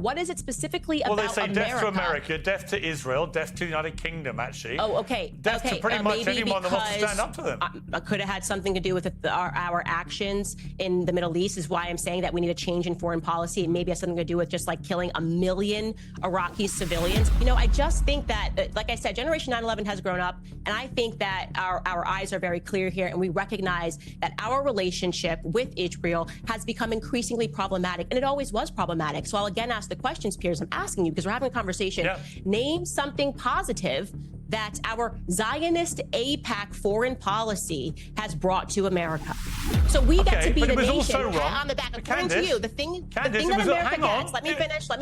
What is it specifically well, about they say America? death to America, death to Israel, death to the United Kingdom, actually. Oh, okay. Death to pretty much anyone that wants to stand up to them. Could have had something to do with our actions in the Middle East, is why I'm saying that we need a change in foreign policy. And maybe it has something to do with just like killing 1 million Iraqi civilians. You know, I just think that, like I said, Generation 9/11 has grown up. And I think that our eyes are very clear here. And we recognize that our relationship with Israel has become increasingly problematic. And it always was problematic. So I'll again ask the questions, Piers. I'm asking you because we're having a conversation. Yeah. Name something positive that our Zionist AIPAC foreign policy has brought to America. So we get to be the nation on the back. According to you, the thing that America gets. Let me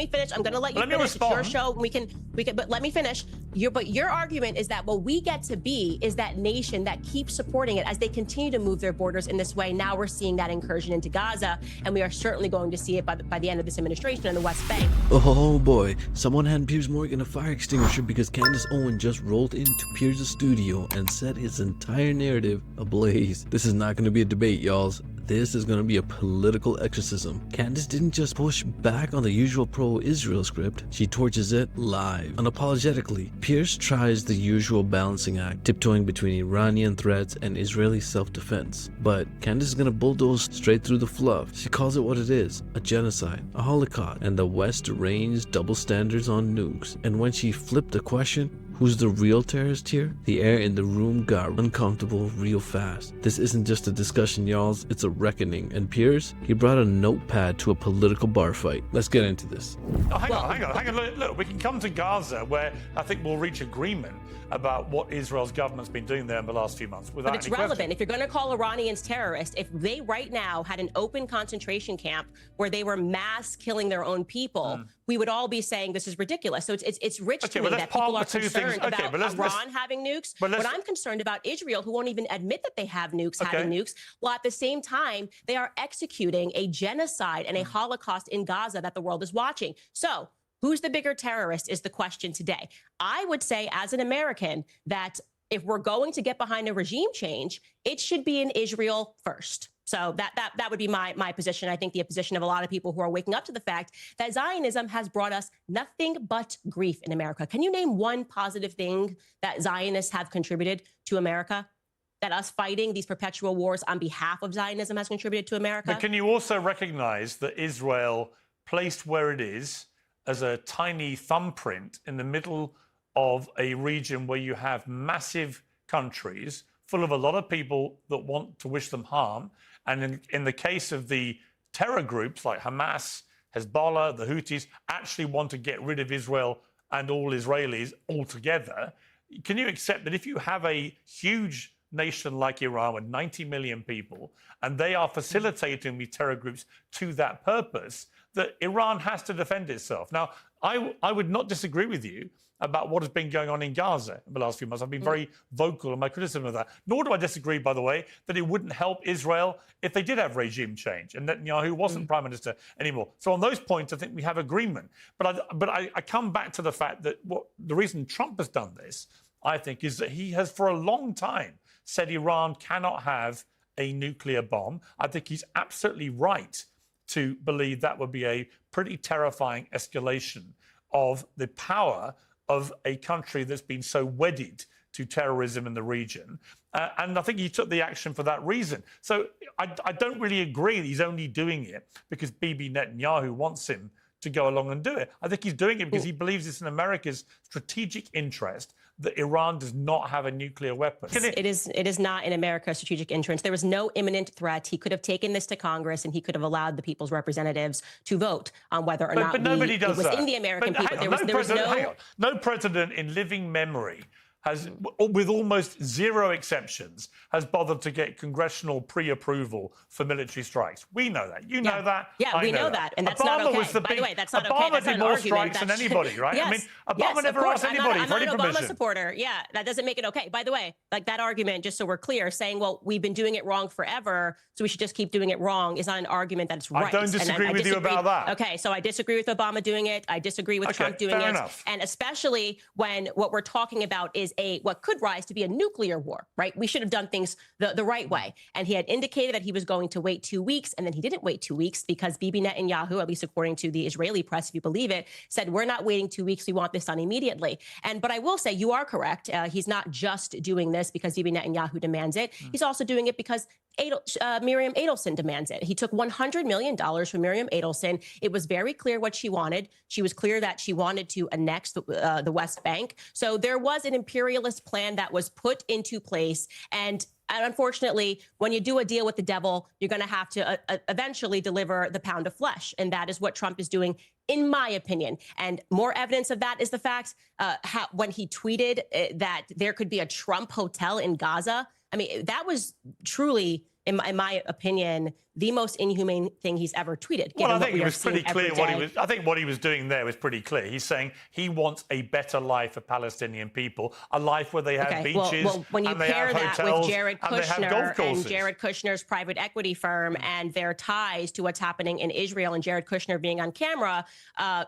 finish. I'm going to let you finish. It's your show. We can. But let me finish. Your argument is that what we get to be is that nation that keeps supporting it as they continue to move their borders in this way. Now we're seeing that incursion into Gaza, and we are certainly going to see it by the end of this administration in the West Bank. Oh boy, someone handed Piers Morgan a fire extinguisher because Candace Owen just rolled into Piers' studio and set his entire narrative ablaze. This is not going to be a debate, y'alls. This is going to be a political exorcism. Candace didn't just push back on the usual pro-Israel script, she torches it live, unapologetically. Piers tries the usual balancing act, tiptoeing between Iranian threats and Israeli self-defense. But Candace is going to bulldoze straight through the fluff. She calls it what it is, a genocide, a holocaust, and the West reigns double standards on nukes. And when she flipped the question, who's the real terrorist here? The air in the room got uncomfortable real fast. This isn't just a discussion, y'alls, it's a reckoning. And Piers, he brought a notepad to a political bar fight. Let's get into this. Oh, hang on. Look, we can come to Gaza where I think we'll reach agreement about what Israel's government's been doing there in the last few months. But it's relevant. If you're going to call Iranians terrorists, if they right now had an open concentration camp where they were mass killing their own people, we would all be saying this is ridiculous. So it's rich to me that people are concerned about Iran having nukes. But I'm concerned about Israel, who won't even admit that they have nukes, having nukes, while at the same time they are executing a genocide and a Holocaust in Gaza that the world is watching. So who's the bigger terrorist is the question today. I would say as an American that if we're going to get behind a regime change, it should be in Israel first. So that would be my position. I think the position of a lot of people who are waking up to the fact that Zionism has brought us nothing but grief in America. Can you name one positive thing that Zionists have contributed to America? That us fighting these perpetual wars on behalf of Zionism has contributed to America? But can you also recognize that Israel, placed where it is as a tiny thumbprint in the middle of a region where you have massive countries full of a lot of people that want to wish them harm, and in the case of the terror groups like Hamas, Hezbollah, the Houthis, actually want to get rid of Israel and all Israelis altogether, can you accept that if you have a huge nation like Iran with 90 million people, and they are facilitating these terror groups to that purpose, that Iran has to defend itself? Now, I would not disagree with you about what has been going on in Gaza in the last few months. I've been very vocal in my criticism of that. Nor do I disagree, by the way, that it wouldn't help Israel if they did have regime change and Netanyahu wasn't prime minister anymore. So on those points, I think we have agreement. But I come back to the fact that the reason Trump has done this, I think, is that he has for a long time said Iran cannot have a nuclear bomb. I think he's absolutely right to believe that would be a pretty terrifying escalation of the power of a country that's been so wedded to terrorism in the region. And I think he took the action for that reason. So I don't really agree that he's only doing it because Bibi Netanyahu wants him to go along and do it. I think he's doing it because he believes it's in America's strategic interest that Iran does not have a nuclear weapon. It is not in America's strategic interest. There was no imminent threat. He could have taken this to Congress and he could have allowed the people's representatives to vote on whether or not nobody does it was that. In the American people. No president in living memory has, with almost zero exceptions, has bothered to get congressional pre-approval for military strikes. We know that. You know that. Yeah, we know that. And that's not okay. By the way, that's not okay. Obama did more strikes than anybody, right? Yes, I mean, Obama never asked anybody for any permission. I'm not an Obama supporter. Yeah, that doesn't make it okay. By the way, like that argument, just so we're clear, saying, well, we've been doing it wrong forever, so we should just keep doing it wrong is not an argument that's right. I don't disagree with you about that. Okay, so I disagree with Obama doing it. I disagree with Trump doing it. And especially when what we're talking about is what could rise to be a nuclear war, right? We should have done things the right way. And he had indicated that he was going to wait 2 weeks, and then he didn't wait 2 weeks because Bibi Netanyahu, at least according to the Israeli press, if you believe it, said, we're not waiting 2 weeks. We want this done immediately. But I will say you are correct. He's not just doing this because Bibi Netanyahu demands it. He's also doing it because Miriam Adelson demands it. He took $100 million from Miriam Adelson. It was very clear what she wanted. She was clear that she wanted to annex the West Bank. So there was an imperialist plan that was put into place. And unfortunately, when you do a deal with the devil, you're going to have to eventually deliver the pound of flesh. And that is what Trump is doing, in my opinion. And more evidence of that is the fact when he tweeted that there could be a Trump hotel in Gaza. I mean, that was truly, in my opinion, the most inhumane thing he's ever tweeted. Well, I think it was pretty clear what he was. I think what he was doing there was pretty clear. He's saying he wants a better life for Palestinian people, a life where they have beaches, well, when you and they pair have that hotels, with Jared and they have golf Kushner courses. and Jared Kushner's private equity firm and their ties to what's happening in Israel, and Jared Kushner being on camera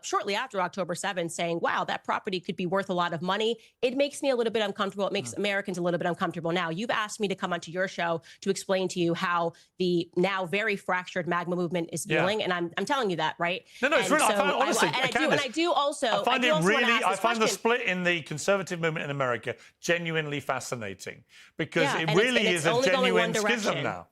shortly after October 7th saying, wow, that property could be worth a lot of money. It makes me a little bit uncomfortable. It makes Americans a little bit uncomfortable. Now, you've asked me to come onto your show to explain to you how the now very fractured MAGA movement is feeling, and I'm telling you that, right? No, it's really. So I find, honestly, I do also. I find it really. I find the question. split in the conservative movement in America genuinely fascinating because it really is a genuine schism now.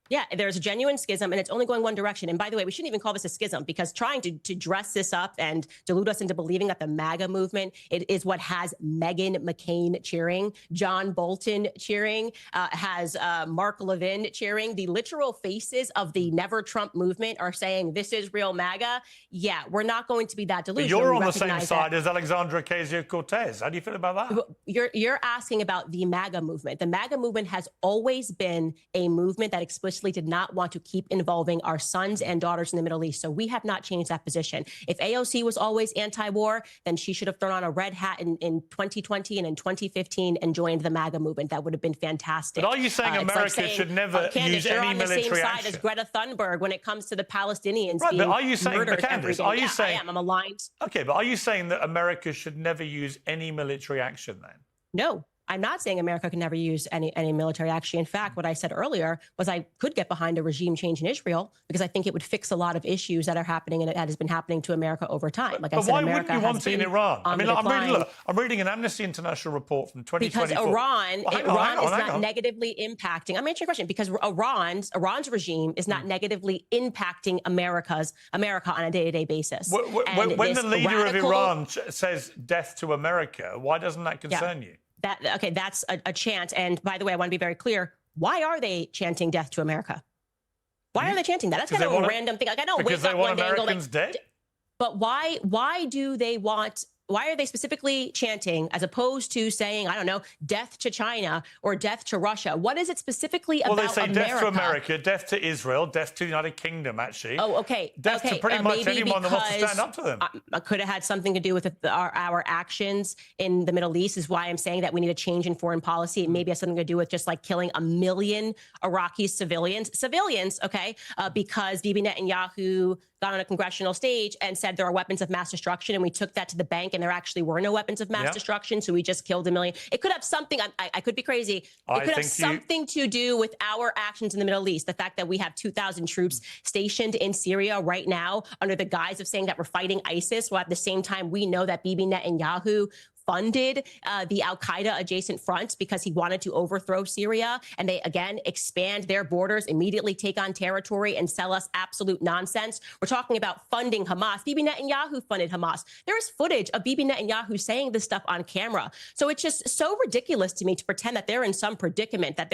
Yeah, there's a genuine schism, and it's only going one direction. And by the way, we shouldn't even call this a schism, because trying to dress this up and delude us into believing that the MAGA movement is what has Meghan McCain cheering, John Bolton cheering, has Mark Levin cheering. The literal faces of the Never Trump movement are saying this is real MAGA. Yeah, we're not going to be that delusional. But you're on the same side as Alexandra Ocasio-Cortez. How do you feel about that? You're asking about the MAGA movement. The MAGA movement has always been a movement that explicitly did not want to keep involving our sons and daughters in the Middle East. So we have not changed that position. If AOC was always anti-war, then she should have thrown on a red hat in 2020 and in 2015 and joined the MAGA movement. That would have been fantastic. But are you saying America should never Candace, use any military action? You're on the same side as Greta Thunberg when it comes to the Palestinians being but are you saying, murdered Candace, every day. are you saying, I am. I'm aligned. Okay, but are you saying that America should never use any military action then? No. I'm not saying America can never use any military action. In fact, what I said earlier was I could get behind a regime change in Israel because I think it would fix a lot of issues that are happening and that has been happening to America over time. Like I said, why America wouldn't you want it in Iran? I mean, I'm reading an Amnesty International report from 2024. Because Iran is not negatively impacting. I'm answering your question because Iran's regime is not negatively impacting America on a day-to-day basis. When the leader of Iran says death to America, why doesn't that concern you? That's a chant. And by the way, I want to be very clear. Why are they chanting death to America? Why are they chanting that? That's kind of a random thing. Like, I don't wake up one day and go like, dead? But why are they specifically chanting as opposed to saying, I don't know, death to China or death to Russia? What is it specifically about America? Well, they say death to America, death to Israel, death to the United Kingdom, actually. Oh, okay. Death to pretty much anyone that wants to stand up to them. Could have had something to do with our actions in the Middle East is why I'm saying that we need a change in foreign policy. It maybe has something to do with just like killing 1 million Iraqi civilians, because Bibi Netanyahu got on a congressional stage and said there are weapons of mass destruction, and we took that to the bank, and there actually were no weapons of mass destruction, so we just killed 1 million. It could have something, I could be crazy, it could have something to do with our actions in the Middle East. The fact that we have 2,000 troops stationed in Syria right now under the guise of saying that we're fighting ISIS, while at the same time we know that Bibi Netanyahu funded the al-Qaeda adjacent front because he wanted to overthrow Syria, and they again expand their borders, immediately take on territory and sell us absolute nonsense. We're talking about funding Hamas. Bibi Netanyahu funded Hamas. There is footage of Bibi Netanyahu saying this stuff on camera. So it's just so ridiculous to me to pretend that they're in some predicament, that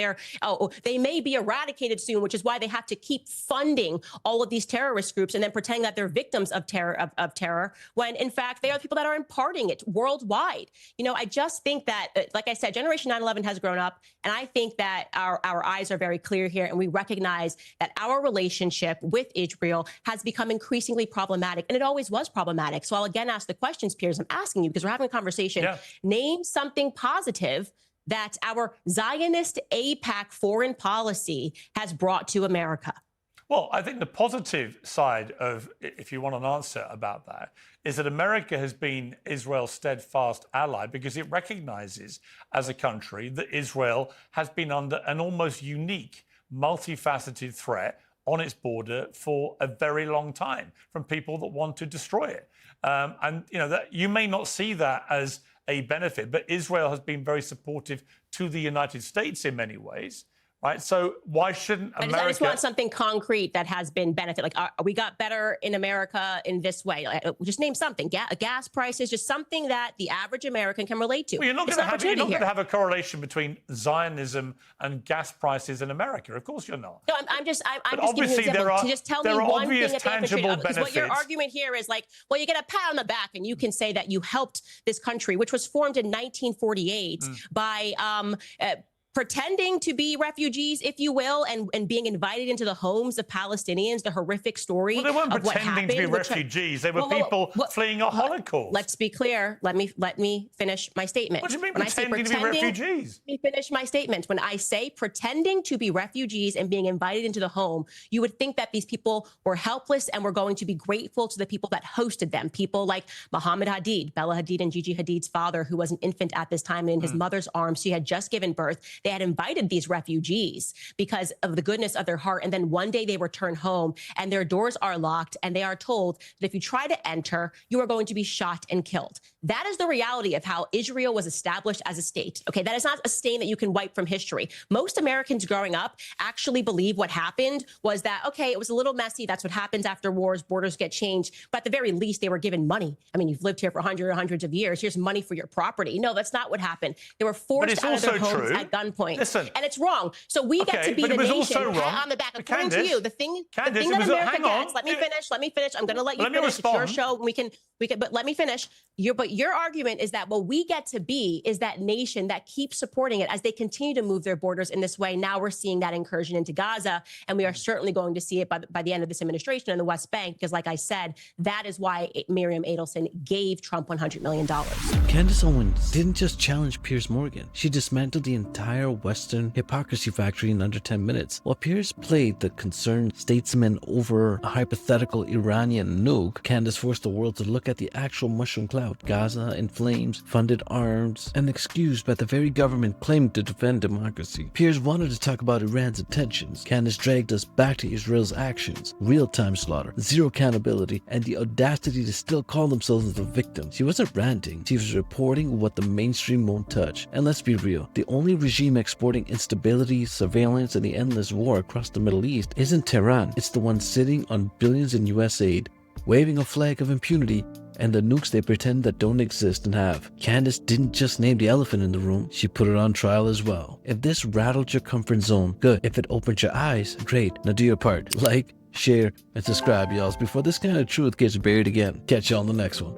they may be eradicated soon, which is why they have to keep funding all of these terrorist groups and then pretending that they're victims of terror, when in fact they are the people that are imparting it worldwide. You know, I just think that, like I said, Generation 9/11 has grown up, and I think that our eyes are very clear here, and we recognize that our relationship with Israel has become increasingly problematic, and it always was problematic. So I'll again ask the questions, Piers. I'm asking you because we're having a conversation. Yeah. Name something positive that our Zionist AIPAC foreign policy has brought to America. Well, I think the positive side of, if you want an answer about that, is that America has been Israel's steadfast ally because it recognizes as a country that Israel has been under an almost unique, multifaceted threat on its border for a very long time from people that want to destroy it. And, you know, that you may not see that as a benefit, but Israel has been very supportive to the United States in many ways. Right. So why shouldn't America? I just want something concrete that has been benefit. Like, we got better in America in this way. Just name something. Gas prices, just something that the average American can relate to. Well, you're not going to have a correlation between Zionism and gas prices in America. Of course, you're not. No, I'm just obviously giving you an example. To just tell me one thing that tangible benefits. Because what your argument here is like, well, you get a pat on the back and you can say that you helped this country, which was formed in 1948 by pretending to be refugees, if you will, and being invited into the homes of Palestinians, the horrific story of what happened. Well, they weren't pretending to be refugees. They were people fleeing a Holocaust. Let's be clear. Let me finish my statement. What do you mean pretending to be refugees? Let me finish my statement. When I say pretending to be refugees and being invited into the home, you would think that these people were helpless and were going to be grateful to the people that hosted them. People like Muhammad Hadid, Bella Hadid and Gigi Hadid's father, who was an infant at this time in his mother's arms. She had just given birth. They had invited these refugees because of the goodness of their heart. And then one day they return home and their doors are locked and they are told that if you try to enter, you are going to be shot and killed. That is the reality of how Israel was established as a state. Okay, that is not a stain that you can wipe from history. Most Americans growing up actually believe what happened was that, okay, it was a little messy. That's what happens after wars. Borders get changed. But at the very least, they were given money. I mean, you've lived here for hundreds of years. Here's money for your property. No, that's not what happened. They were forced out of their homes at gunpoint. Listen, and it's wrong. So we get to be the nation pat on the back. According to you, the thing that America gets. Let me finish. I'm going to let you finish. It's your show. We can. But let me finish. Your argument is that what we get to be is that nation that keeps supporting it as they continue to move their borders in this way. Now we're seeing that incursion into Gaza, and we are certainly going to see it by the end of this administration in the West Bank. Because, like I said, that is why Miriam Adelson gave Trump $100 million. Candace Owens didn't just challenge Piers Morgan. She dismantled the entire Western hypocrisy factory in under 10 minutes. While Piers played the concerned statesman over a hypothetical Iranian nuke, Candace forced the world to look at the actual mushroom cloud. Gaza in flames, funded arms, and excused by the very government claiming to defend democracy. Piers wanted to talk about Iran's intentions. Candace dragged us back to Israel's actions, real-time slaughter, zero accountability, and the audacity to still call themselves the victim. She wasn't ranting, she was reporting what the mainstream won't touch. And let's be real, the only regime exporting instability, surveillance, and the endless war across the Middle East isn't Tehran. It's the one sitting on billions in US aid, waving a flag of impunity, and the nukes they pretend that don't exist and have. Candace didn't just name the elephant in the room, she put it on trial as well. If this rattled your comfort zone, good. If it opened your eyes, great. Now do your part. Like, share, and subscribe, y'all, before this kind of truth gets buried again. Catch y'all on the next one.